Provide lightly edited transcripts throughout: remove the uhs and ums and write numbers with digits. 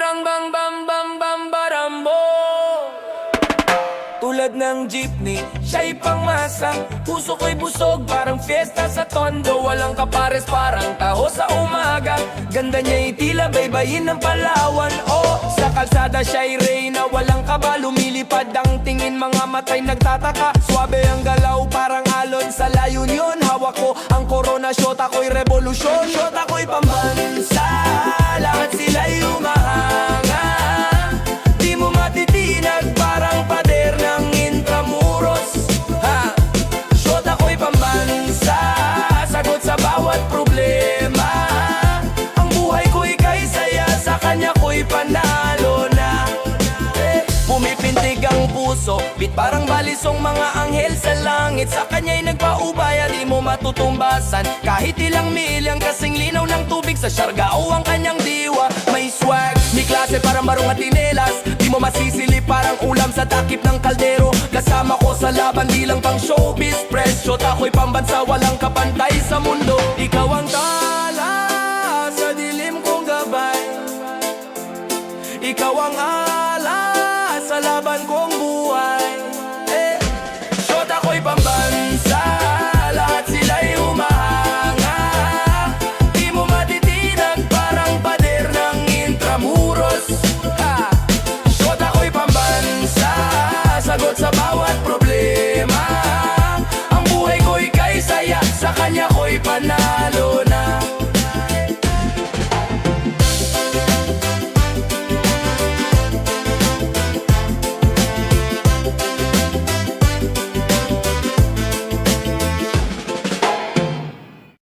parang bang bam bam bam barambo. Tulad ng jeepney, siya'y pangmasang puso ko'y busog, parang fiesta sa tondo. Walang kapares, parang taho sa umaga. Ganda niya'y tila baybayin ng Palawan. Oh, sa kalsada siya'y reyna, walang kaba. Lumilipad ang tingin, mga matay nagtataka. Swabe ang galaw, parang alon sa layon yun. Hawak ko ang corona, shot ako'y revolusyon. Shot ako'y pambansa, lahat sila'y umahanga. Di mo matitinag, parang pader ng Intramuros. Ha, shot ako'y pambansa, sagot sa bawat problema. Ang buhay ko'y kay saya, sa kanya ko'y panalo na. Pumipintig ang puso, bit parang balisong mga anghel sa langit. Sa kanya'y nagpaubaya, di mo matutumbasan. Kahit ilang milyang kasing linaw ng tubig sa Siargao ang kanyang diwa. May swag, may klase parang barong at tinelas. Di mo masisili parang ulam sa takip ng kaldero. Kasama ko sa laban, di lang pang showbiz press. Shot ako'y pambansa, walang kapantay sa mundo. Ikaw ang tala sa dilim kong gabay. Ikaw ang alas sa laban kong buhay. Shot ako'y pambansa, lahat sila'y humahanga. Di mo matitinag, parang pader ng Intramuros. Ha! Shot ako'y pambansa, sagot sa bawat problema. Ang buhay ko'y kay saya, sa kanya ko'y panalo na.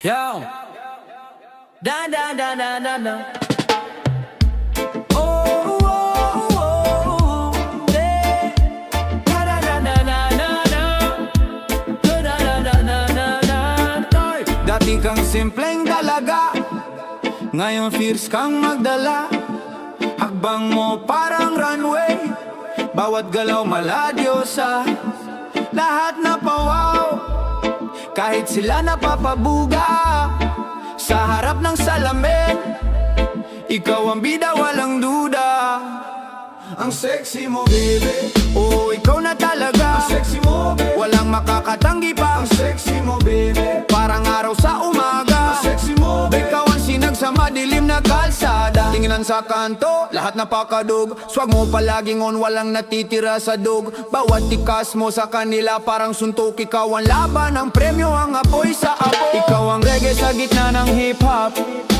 Yo, da da da da da da. Oh, oh, oh, yeah. Da da da da da da da. Da da da da da da. Dati kang simpleng dalaga, ngayon fierce kang magdala. Hakbang mo parang runway, bawat galaw maladyosa. Lahat na pawaw, kahit sila napapabuga. Sa harap ng salamin, ikaw ang bida, walang duda. Ang sexy mo, baby. Oo, ikaw na talaga. Ang sexy mo, baby. Walang makakatanggi pa. Ang sexy mo, baby. Parang araw sa umaga. Ang sexy mo, baby. Ikaw ang sinag sa madilim na kalsada. Tingnan sa kanto, lahat napakadug. Swag mo palaging on, walang natitira sa dug. Bawat tikas mo sa kanila parang suntok. Ikaw ang laban, ang premyo, ang apoy sa apoy. Ikaw ang reggae sa gitna ng hip-hop.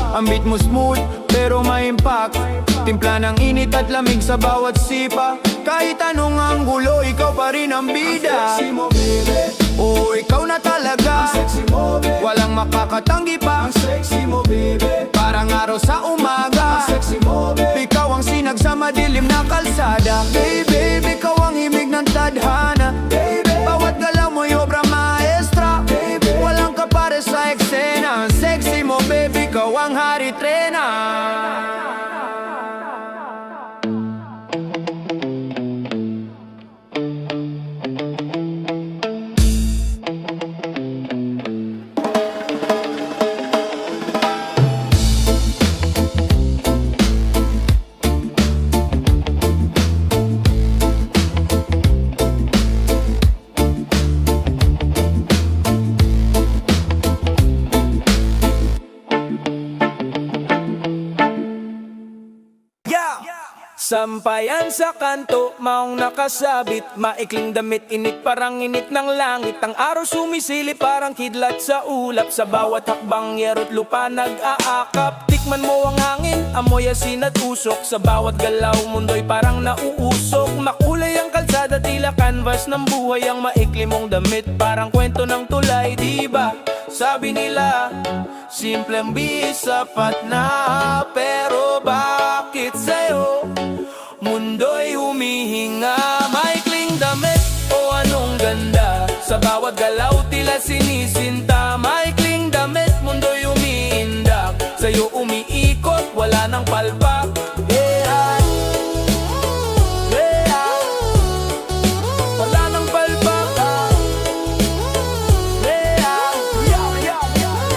Ang beat mo smooth, pero may impact. Timpla ng init at lamig sa bawat sipa. Kahit anong anggulo, ikaw pa rin ang bida. Ang sexy mo, baby. Oo, ikaw na talaga. Ang sexy mo, baby. Walang makakatanggi pa. Ang sexy mo, baby. Parang araw sa umaga. Ang sexy mo, baby. Ikaw ang sinag sa madilim na kalsada. Baby, ikaw ang himig ng tadhana. Baby, bawat galaw mo'y obra maestra. Baby, walang kapare sa eksena. Ang sexy mo, baby, ikaw ang hari trena. Sampayan sa kanto, maong nakasabit. Maikling damit, init parang init ng langit. Ang araw sumisili parang kidlat sa ulap. Sa bawat hakbang, yero't lupa nag-aakap. Tikman mo ang hangin, amoy asin at usok. Sa bawat galaw, mundo'y parang nauusok. Makulay ang kalsada, tila canvas ng buhay. Ang maikli mong damit, parang kwento ng tulay, diba? Sabi nila, simpleng bihis sapat na. Pero bakit sa'yo mundo'y humihinga? Maikling damit o anong ganda, sa bawat galaw tila sinisinta. Maikling damit, mundo'y umiindak. Sa'yo umiikot, wala nang palpak. Yeah, yeah. Wala nang palpak. Yeah, yeah, yeah.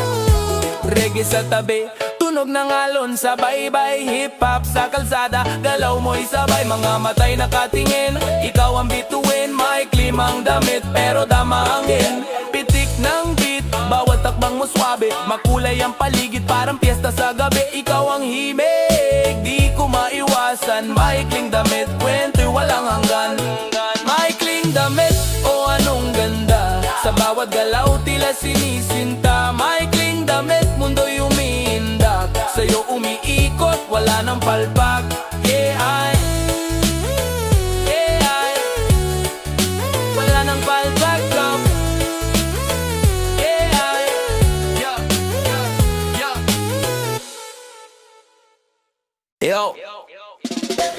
Reggae sa tabi, tunog Tunog ng alon sa baybay, hip-hop sa kalsada, galaw mo'y sabay, mga matay nakatingin. Ikaw ang bituin, maiklim ang damit pero damangin. Pitik ng beat, bawat takbang mo swabe, makulay ang paligid parang piyesta sa gabi. Ikaw ang himig, di ko maiwasan, maikling damit, kwento'y walang hanggan. Maikling damit, o anong ganda, sa bawat galaw tila sinisinta. Maikling damit, mundo'y umiindak, sa'yo umiikot, wala nang palpak. Yeah, wala nang palpak, come. Yo.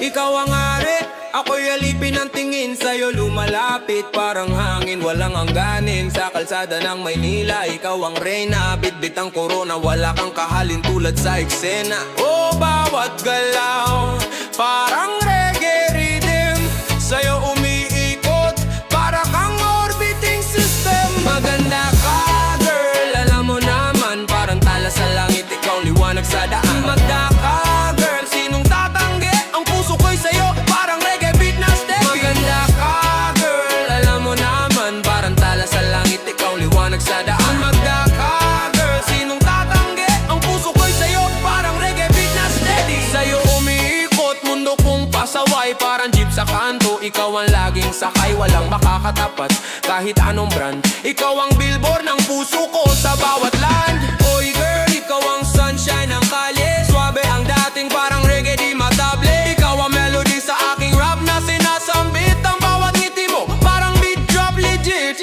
Ikaw ang ari, ako'y alipin ang tingin sa'yo lumalapit parang hangin, walang hangganin sa kalsada ng Maynila. Ikaw ang reyna, bitbit ang korona, wala kang kahalin tulad sa eksena. Oh, bawat galaw, parang reggae rhythm, sa'yo umiikot, para kang orbiting system. Maganda ka, girl, alam mo naman, parang tala sa langit, ikaw liwanag sa daan. Maganda ka, girl, sinong tatanggi? Ang puso ko'y sa'yo, parang reggae beat na steady. Maganda ka, girl, alam mo naman, parang tala sa langit, ikaw liwanag sa daan. Maganda ka, girl, sinong tatanggi? Ang puso ko'y sa'yo, parang reggae beat na steady. Sa'yo umiikot, mundo kong pasaway, parang jeep sa kanto. Ikaw ang laging sakay, walang makakatapat, kahit anong brand. Ikaw ang billboard ng puso ko sa bawat land. Oy girl, ikaw ang sunshine ng kalye, swabe ang dating parang reggae di matable. Ikaw ang melody sa aking rap na sinasambit, ang bawat ngiti mo parang beat drop legit.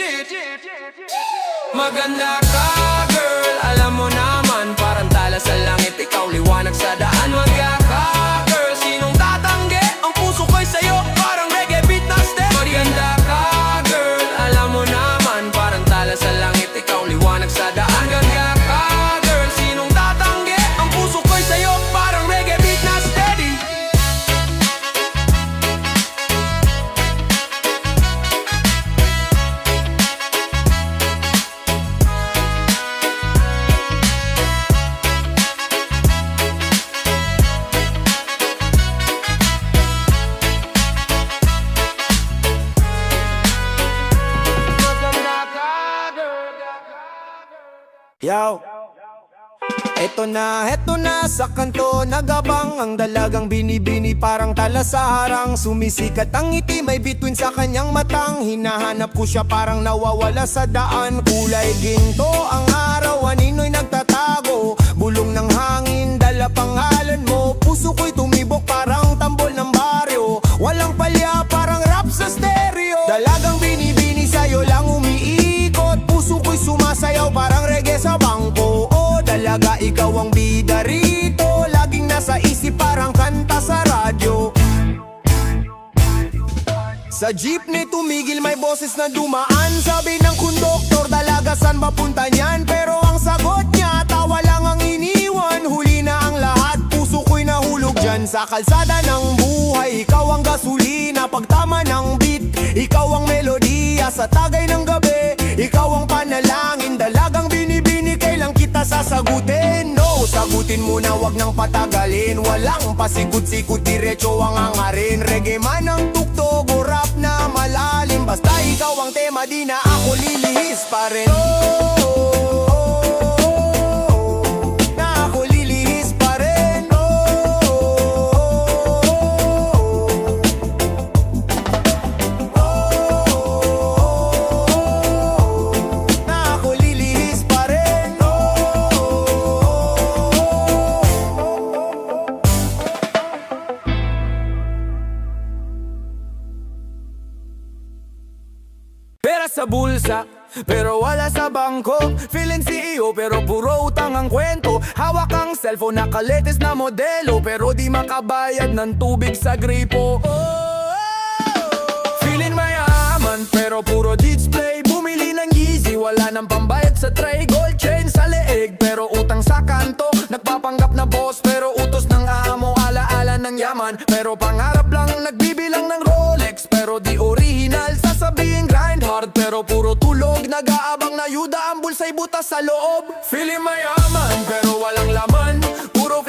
Maganda ka, girl, alam mo naman, parang tala sa langit, ikaw liwanag sa daan. Maganda ka, girl, sinong tatanggi? Ang puso ko'y sa'yo, parang reggae beat na step. Maganda ka, girl, alam mo naman, parang tala sa langit, ikaw liwanag sa daan. Maganda ka, girl, sinong tatanggi? Ang puso ko'y sa'yo, parang reggae beat na steady. Yo. Eto na sa kanto, nagabang ang dalagang binibini, parang tala sa harang. Sumisikat ang ngiti, may bituin sa kanyang matang. Hinahanap ko siya, parang nawawala sa daan. Kulay ginto ang araw, anino'y nagtatago. Bulong ng hangin, dala pangalan mo. Puso ko'y tumibok, parang tambol ng baryo. Walang palya, parang rap sa stereo. Dalagang binibini, sa'yo lang umiikot. Puso ko'y sumasayaw, parang reggae sa bangko. Dalaga, ikaw ang bida rito, laging nasa isip parang kanta sa radyo. Sa jeepney tumigil, may boses na dumaan. Sabi ng konduktor, dalaga saan ba punta niyan? Pero ang sagot niya, tawa lang ang iniwan. Huli na ang lahat, puso ko'y nahulog dyan. Sa kalsada ng buhay, ikaw ang gasolina. Pagtama ng beat, ikaw ang melodiya. Sa tagay ng gabi, ikaw ang panalangin. Dalagang binibini, kailang kita sasagutin. No, sagutin mo na, wag nang patagalin. Walang pasikot-sikot, diretso ang hangarin. Reggae man ang tugtog o rap na malalim, basta ikaw ang tema, di na ako lilihis pa rin. Na ako lilihis pa rin. Na ako lilihis pa rin. Pera sa bulsa, pero wala sa bangko. Feeling CEO, pero puro utang ang kwento. Hawak ang cellphone, nakaletes na modelo, pero di makabayad ng tubig sa gripo. Feeling mayaman, pero puro display. Bumili ng Yeezy, wala nang pambayad sa tray. Gold chain sa leeg, pero utang sa kanto. Nagpapanggap na boss, pero utos ng amo. Alaala ng yaman, pero pangarap lang. Nagbibilang ng Rolex, pero di original. Sasabihin grind hard, pero puro tulog. Nag-aabang na yuda, ang bulsa'y butas sa loob. Feeling mayaman, pero walang laman. Puro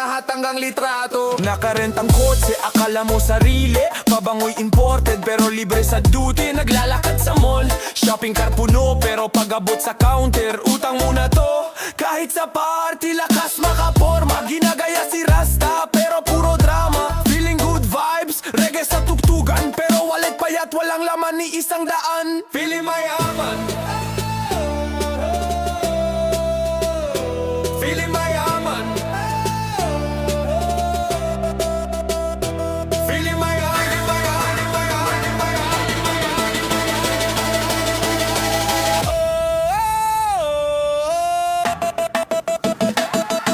lahat hanggang litrato. Nakarentang kotse, akala mo sarili. Pabangoy imported pero libre sa duty. Naglalakad sa mall, shopping car puno. Pero pag-abot sa counter, utang muna to. Kahit sa party, lakas makaporma. Ginagaya si Rasta pero puro drama. Feeling good vibes, reggae sa tuktugan. Pero wallet payat, walang laman ni 100. Feeling mayaman, Feeling mayaman, feeling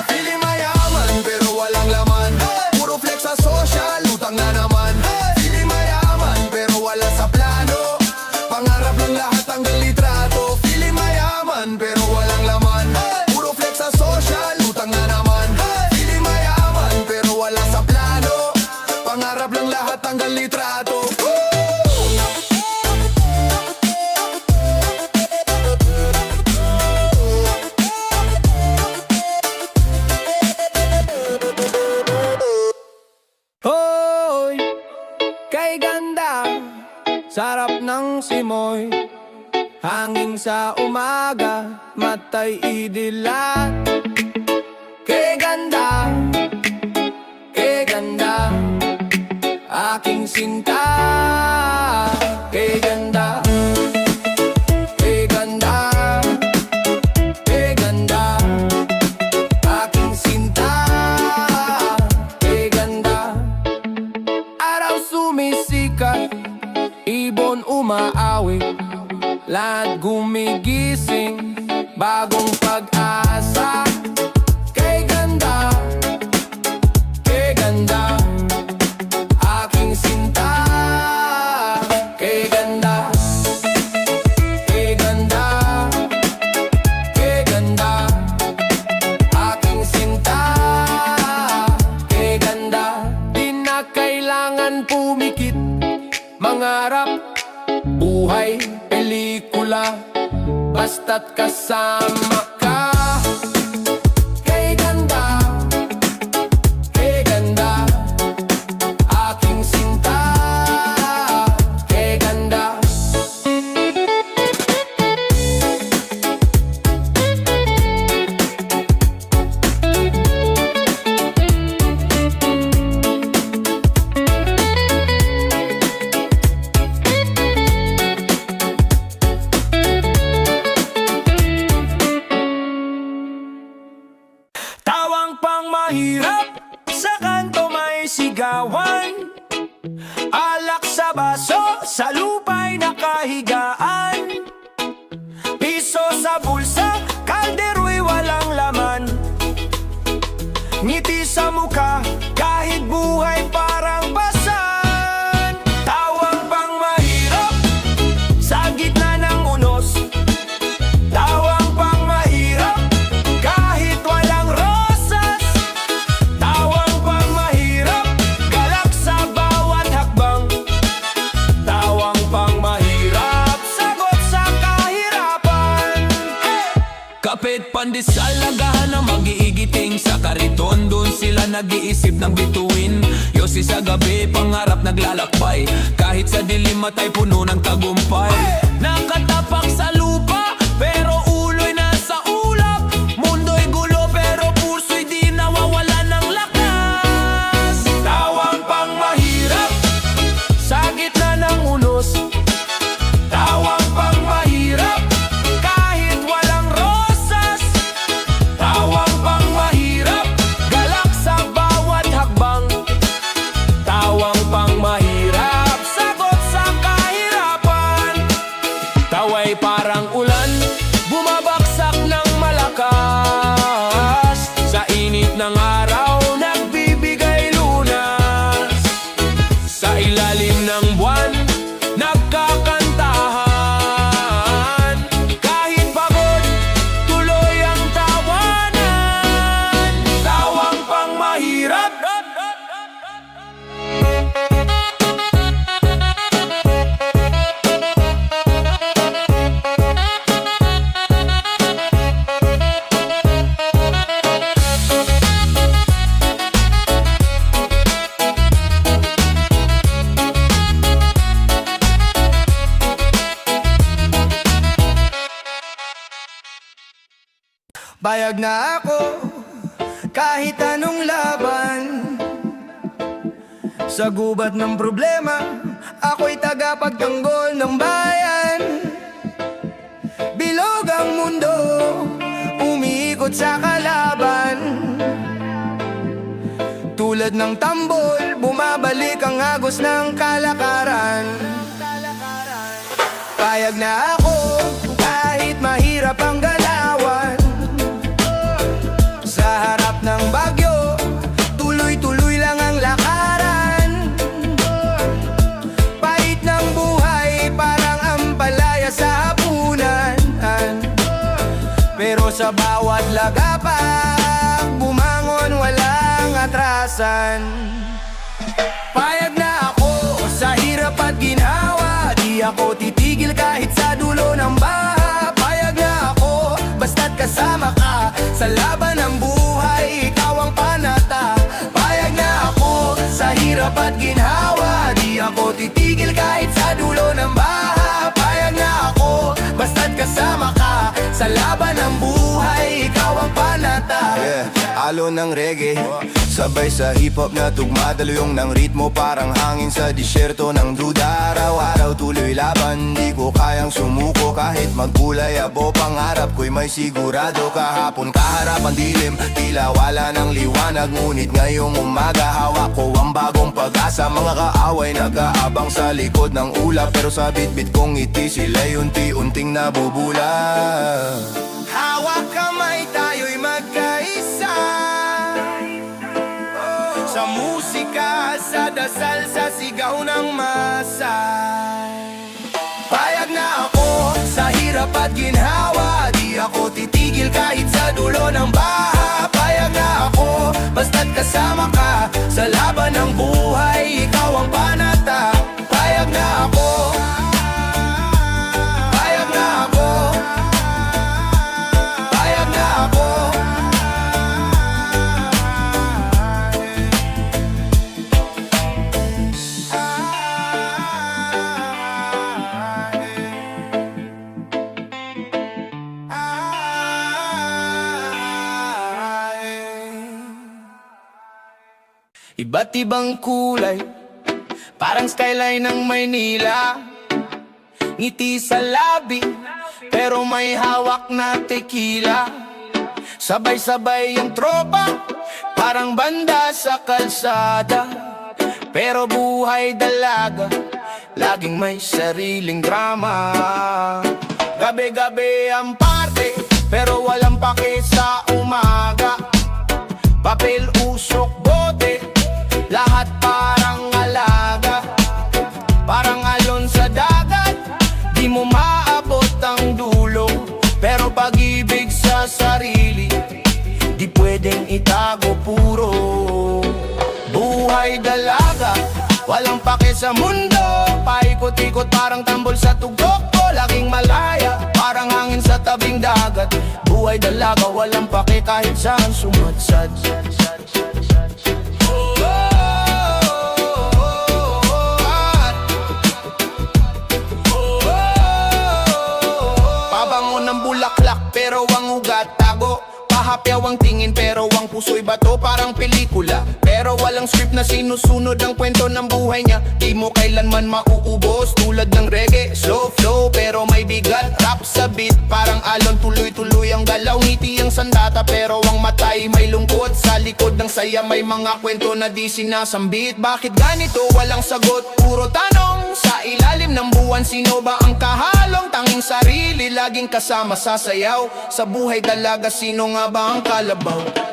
Feeling mayaman, pero walang laman. Puro flex sa social, utang na naman. Feeling mayaman, pero wala sa plano. Pangarap ng lahat hanggang litrato. Feeling mayaman, pero walang laman. Puro flex sa social, utang na naman. Feeling mayaman, pero wala sa plano. Pangarap ng lahat hanggang litrato. hoy, kay ganda, sarap ng simoy. Hangin sa umaga, matay idilat. Kay ganda, aking sinta. Kay ganda, kay ganda, kay ganda, aking sinta. Kay ganda, araw sumisikat, ibon umaawit, lahat gumigising, bagong pag-asa. Kay ganda, aking sinta. Kay ganda, kay ganda, kay ganda, aking sinta. Kay ganda, di na kailangan pumikit, mangarap, buhay, pelikula, basta't kasama ka. Kay ganda, aking sinta. Kay ganda. Tawang pang mahirap, sa kanto may sigawan. Alak sa baso, sa lupa'y nakahigaan. Piso sa bulsa, kaldero'y walang laman. Ngiti sa muka, kahit buhay parang basan. Tawang pang mahirap, sa gitna ng unos. Tawang pang mahirap, kahit walang rosas. Tawang pang mahirap, galak sa bawat hakbang. Tawang pang mahirap, sagot sa kahirapan. Kapit pandesal, lagahan na mag-iigiting sa kariton. Doon sila nag-iisip ng bituin. Yosi sa gabi, pangarap naglalakbay. Kahit sa dilim matay puno ng tagumpay. Nakatapak sa lupa, pero ulo'y nasa ulap. Mundo'y gulo, pero puso'y di nawawala ng lakas. Tawang pang mahirap, sa gitna ng unos. Tawang pang mahirap, kahit walang rosas. Tawang pang mahirap, galak sa bawat hakbang. Tawang pang mahirap, sagot sa kahirapan. Tawa'y parang Payag na ako kahit anong laban. Sa gubat ng problema, ako'y tagapagtanggol ng bayan. Bilog ang mundo, umiikot sa kalaban. Tulad ng tambol, bumabalik ang agos ng kalakaran. Payag na ako kahit mahirap ang galawan. Sa harap ng bagyo, tuloy-tuloy lang ang lakaran. Pahit ng buhay, parang ampalaya sa hapunan. Pero sa bawat lagapag, bumangon walang atrasan. Payag na ako sa hirap at ginhawa, di ako titigil kahit sa dulo ng baha. Payag na ako basta't kasama ka sa laban ng buhay, ikaw ang panata. Payag na ako sa hirap at ginhawa, di ako titigil kahit sa dulo ng baha. Payag na ako basta't kasama ka sa laban ng buhay, ikaw ang panata. Alon ng reggae, sabay sa hip-hop na tugma, daluyong ng ritmo parang hangin sa disyerto ng duda. Araw-araw tuloy laban, di ko kayang sumuko kahit magkulay abo. Pangarap ko'y may sigurado, kahapon kaharap ang dilim, tila wala ng liwanag. Ngunit ngayong umaga hawak ko ang bagong pag-asa. Mga kaaway nag-aabang sa likod ng ulap, pero sa bitbit kong ngiti sila'y unti-unting nabubula. Hawak kamay tayo'y magkaisa, sa musika, sa dasal, sa sigaw ng masa. Payag na ako sa hirap at ginhawa, di ako titigil kahit sa dulo ng baha. Payag na ako basta't kasama ka sa laban ng buhay, ikaw ang panata. Payag na ako, payag na ako, payag na ako. Iba't ibang kulay, parang skyline ng Maynila. Ngiti sa labi, pero may hawak na tequila. Sabay-sabay ang tropa, parang banda sa kalsada. Pero buhay dalaga, laging may sariling drama. Gabi-gabi ang parte, pero walang pake sa umaga. Papel, usok, bote, lahat parang alaga. Parang alon sa dagat, di mo maabot ang dulo. Pero pag-ibig sa sarili, di pwedeng itago puro. Buhay dalaga, walang pake sa mundo. Paikot-ikot parang tambol sa tugok ko. Laging malaya, parang hangin sa tabing dagat. Buhay dalaga, walang pake kahit saan sumadsad. Pabango ng bulaklak pero ang ugat tago. Pahapyaw ang tingin pero ang puso'y bato. Parang pelikula pero walang script na sinusunod ang kwento ng buhay niya. Di mo kailanman mauubos tulad ng reggae. Slow flow pero may bigat, rap sa beat. Parang alon tuloy-tuloy ang galaw. Ngiti ang sandata pero ang matay may lungkot. Sa likod ng saya may mga kwento na di sinasambit. Bakit ganito? Walang sagot, puro tanong. Sa ilalim ng buwan sino ba ang kahalong? Tanging sarili laging kasama sa sayaw. Sa buhay dalaga sino nga ba ang kalabaw?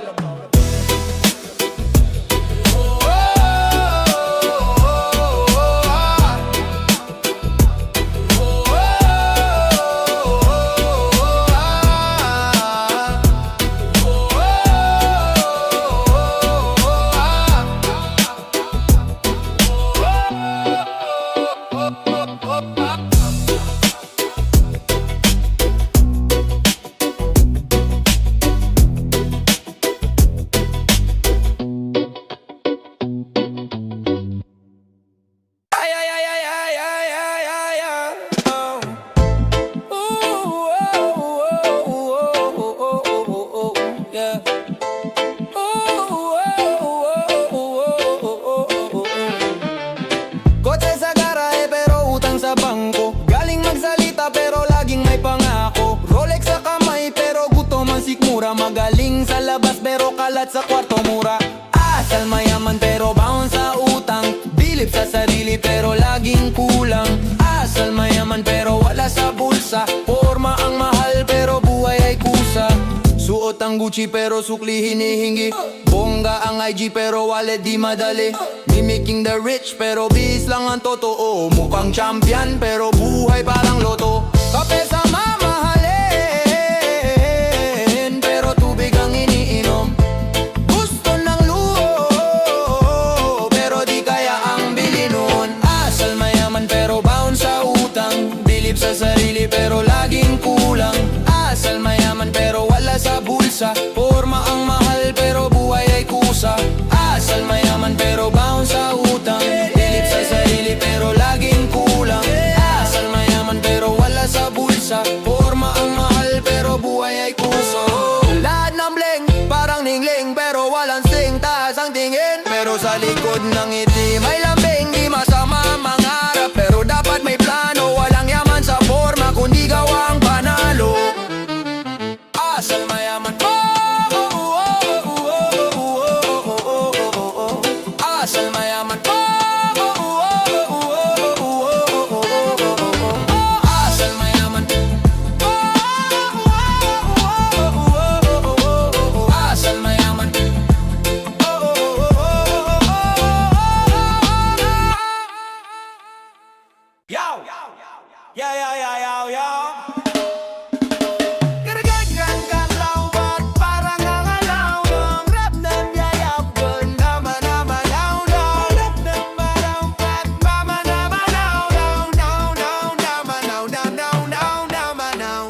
Magaling sa labas pero kalat sa kwarto mura. Asal mayaman pero baon sa utang. Bilib sa sarili pero laging kulang. Asal mayaman pero wala sa bulsa. Forma ang mahal pero buhay ay kusa. Suot ang Gucci pero sukli hinihingi. Bongga ang IG pero wallet di madali. Mimicking the rich pero bis lang ang totoo. Mukhang champion pero buhay parang loto. Kape sa mamahalin pero tubig ang iniinom. Gusto ng luho pero di kaya ang bili nun. Asal mayaman pero baon sa utang. Bilib sa sarili pero laging kulang. Asal mayaman pero wala sa bulsa. Forma ang mahal pero buhay ay kusa. Asal mayaman pero baon sa utang. Bilib sa sarili pero laging kulang. Asal mayaman pero wala sa bulsa. Forma ang mahal pero buhay ay kusa. Lahat ng bling parang ningling pero walang sing. Taas ang tingin pero sa likod ng ngiti may lambing. Di masama mangarap pero dapat may plano. Walang yaman sa forma kundi gawang panalo. Asal mayaman asal mayaman asal mayaman asal mayaman. Yow! Yeah, yeah, yeah, yeah, yeah.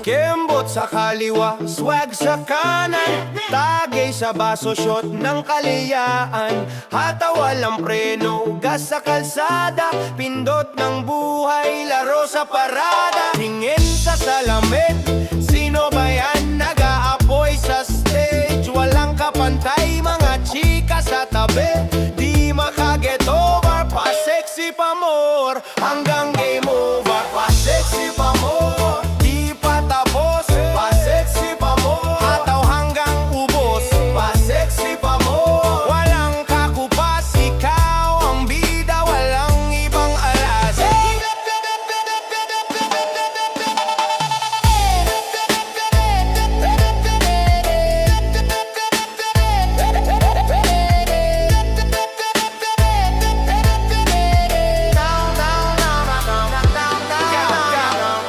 Kembot sa kaliwa, swag sa kanan. Tagay sa baso, shot ng kaliyaan. Hataw walang preno, gas sa kalsada. Pindot ng buhay, laro sa parada. Tingin sa salamin, sino ba yan? Nag-aapoy sa stage. Walang kapantay, mga chika sa tabi. Di makaget over, pa-sexy pa more. Hanggang game over, pa-sexy pa more. Di pa tapos, pa-sexy pa more. Hataw hanggang ubos, pa-sexy pa more. Walang kakupas, ikaw ang bida, walang ibang alas.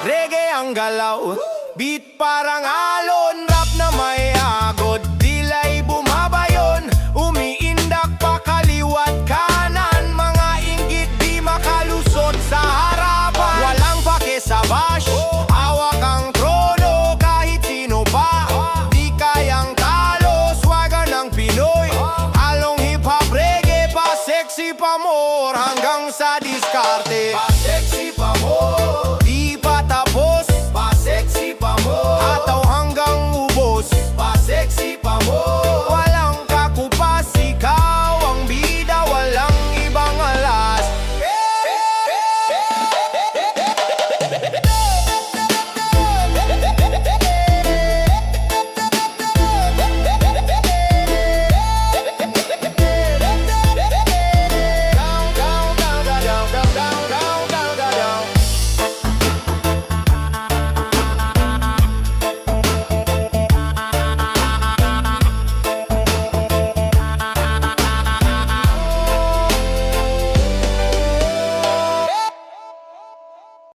Reggae ang galaw, beat parang alon. Rap na may agod, dilay bumabayon. Umiindak pa kaliwat kanan. Mga inggit di makalusot sa harapan. Walang pake sa bash, hawak ang trono. Kahit sino pa, di kayang talo. Swaga ng Pinoy, halong hip-hop reggae. Pa sexy pa more hanggang sa diskarte.